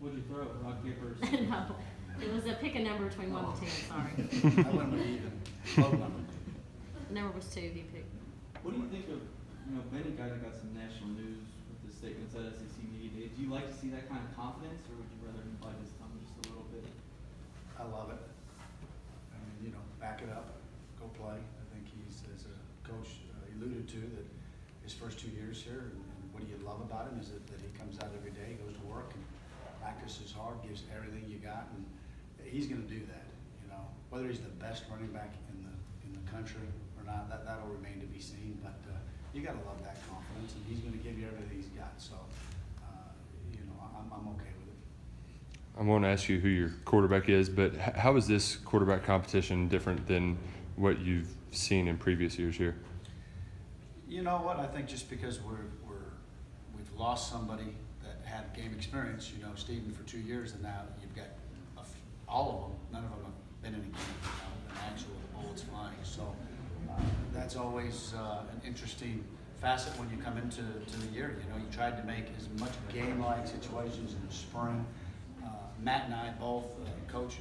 What'd you throw? Rock, paper, No, it was a pick a number between 1 and 10. Sorry, I went with even. Low number. the number was 2. He picked. What do you think of, Benny kind of got some national news with the statements at SEC Media Day. Do you like to see that kind of confidence, or would you rather him bite his tongue just a little bit? I love it. I mean, back it up, go play. I think he's, as a coach alluded to, that his first 2 years here, and what do you love about him is that he comes out every day, goes to work, and practices hard, gives everything you got, and he's going to do that. Whether he's the best running back in the country or not, that'll remain to be seen. But you got to love that confidence, and he's going to give you everything he's got. So, I'm okay with it. I want to ask you who your quarterback is, but how is this quarterback competition different than what you've seen in previous years here? You know what? I think just because we've lost somebody that had game experience, Stephen for 2 years, and now you've got all of them. None of them have been in a game, an actual bullets flying. So that's always an interesting facet when you come into the year. You tried to make as much game-like situations in the spring. Matt and I both, coach,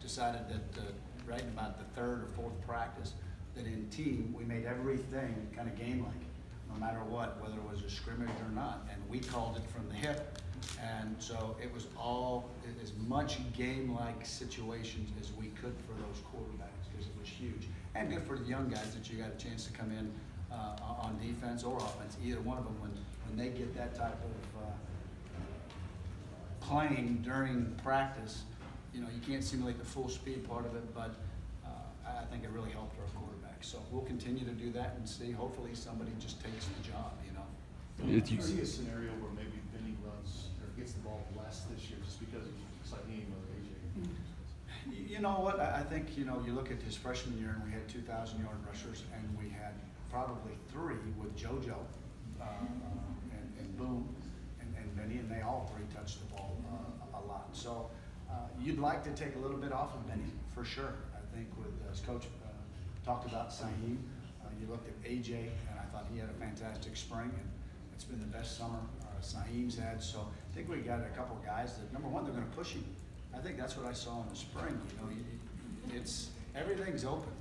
decided that right about the third or fourth practice, that in team we made everything kind of game-like, no matter what, whether it was a scrimmage or not. And we called it from the hip. And so it was all as much game-like situations as we could for those quarterbacks, because it was huge. And good for the young guys that you got a chance to come in on defense or offense, either one of them, when they get that type of playing during practice. You can't simulate the full speed part of it, but I think it really helped our quarterback. So we'll continue to do that and see. Hopefully somebody just takes the job, Do you see a scenario where maybe Benny runs or gets the ball less this year just because of Saheem or AJ? You know what? I think, you look at his freshman year, and we had 2,000-yard rushers, and we had probably 3 with JoJo and Boom and Benny, and they all 3 touched the ball a lot. So you'd like to take a little bit off of Benny, for sure. I think as Coach talked about Saheem, you looked at AJ, and I thought he had a fantastic spring, and it's been the best summer Saheem's had. So I think we got a couple of guys that, number one, they're going to push him. I think that's what I saw in the spring. It's everything's open.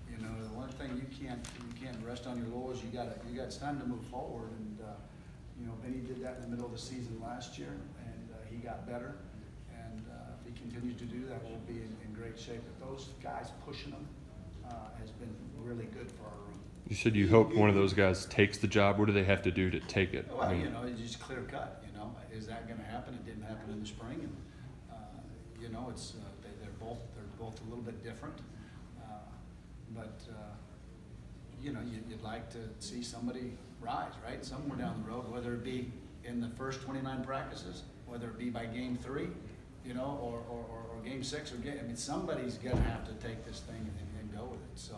The one thing you can't rest on your laurels. It's time to move forward. And Benny did that in the middle of the season last year, and he got better. And if he continues to do that, we'll be in great shape. But those guys pushing them has been really good for our room. You said you hope one of those guys takes the job. What do they have to do to take it? Well, it's just clear cut. Is that going to happen? It didn't happen in the spring, and it's they're both a little bit different. But you'd like to see somebody rise, right? Somewhere down the road, whether it be in the first 29 practices, whether it be by game 3, or game 6, somebody's going to have to take this thing and go with it. So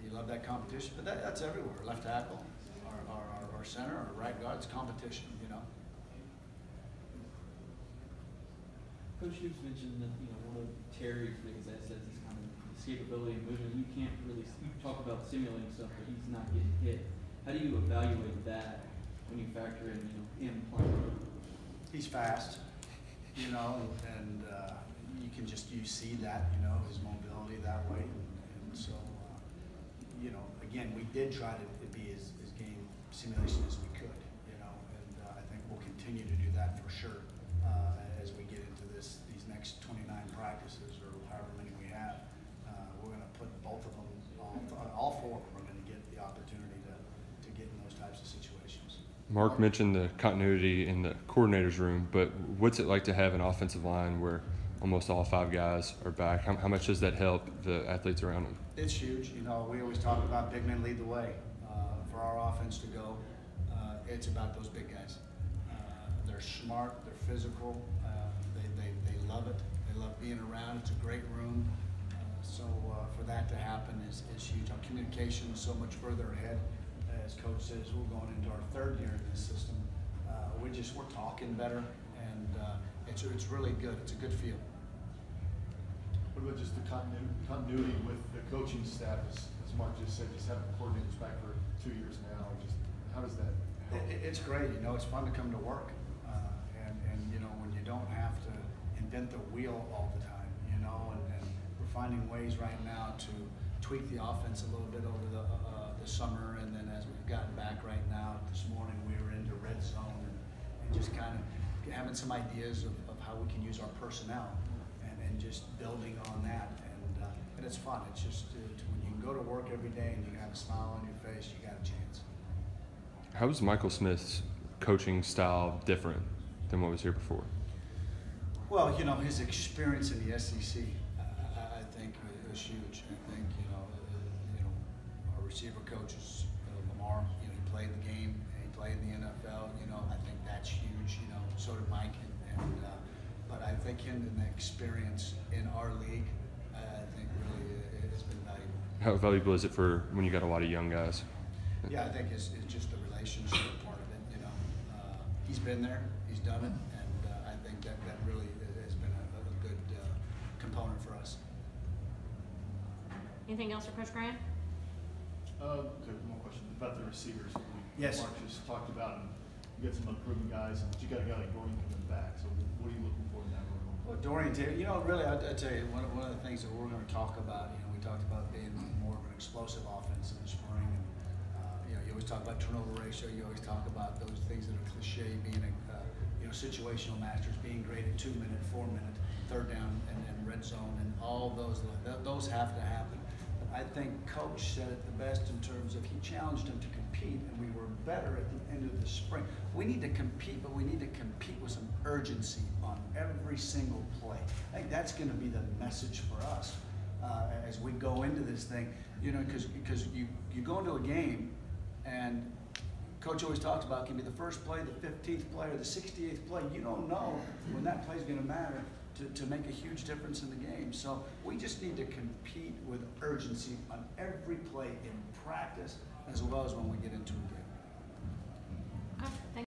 you love that competition, but that's everywhere. Left tackle, our center, our right guard, it's competition. Coach Hughes mentioned that one of Terry's biggest assets is kind of escapability and movement. You can't really talk about simulating stuff, but he's not getting hit. How do you evaluate that when you factor in him playing? He's fast, and you see that his mobility that way, and so again, we did try to be as game simulation as we could, and I think we'll continue to do that for sure as we get into these next 29 practices or however many we have. We're going to put both of them, all 4 of them are going to get the opportunity to get in those types of situations. Mark mentioned the continuity in the coordinator's room, but what's it like to have an offensive line where almost all 5 guys are back? How much does that help the athletes around them? It's huge. We always talk about big men lead the way. For our offense to go, it's about those big guys. They're smart, they're physical, they love it. They love being around. It's a great room. So for that to happen is huge. Our communication is so much further ahead. As Coach says, we're going into our 3rd year in this system. We're talking better, and it's really good. It's a good feel. What about just the continuity with the coaching staff? As Mark just said, just having coordinators back for 2 years now. Just how does that help? It's great. It's fun to come to work, and when you don't reinvent the wheel all the time, you know, and we're finding ways right now to tweak the offense a little bit over the summer, and then as we've gotten back right now, this morning we were into red zone and just kind of having some ideas of how we can use our personnel and just building on that, and it's fun. It's just when you can go to work every day and you can have a smile on your face, you got a chance. How was Michael Smith's coaching style different than what was here before? Well, you know, his experience in the SEC, I think, was huge. I think, you know, our receiver coaches, Lamar, you know, he played the game and he played in the NFL. You know, I think that's huge. You know, so did Mike, but I think him and the experience in our league, I think really has been valuable. How valuable is it for when you got a lot of young guys? Yeah, I think it's just the relationship part of it. You know, he's been there, he's done it, and I think that really has been a good component for us. Anything else for Coach Gran? Okay, one more question about the receivers. Yes. Mark just talked about, and you got some unproven guys, and you got a guy like Dorian coming back. So what are you looking for in that role? Well, Dorian, you know, really, I tell you, one of the things that we're going to talk about, you know, we talked about being more of an explosive offense in the spring, and you know, you always talk about turnover ratio, you always talk about those things that are cliche, being a you know, situational masters, being great at 2 minute, 4 minute, third down, and red zone, and all those have to happen. But I think Coach said it the best in terms of he challenged them to compete, and we were better at the end of the spring. We need to compete, but we need to compete with some urgency on every single play. I think that's going to be the message for us as we go into this thing. You know, because you go into a game, and Coach always talks about it can be the first play, the 15th play, or the 68th play. You don't know when that play is going to matter to make a huge difference in the game. So we just need to compete with urgency on every play in practice as well as when we get into a game.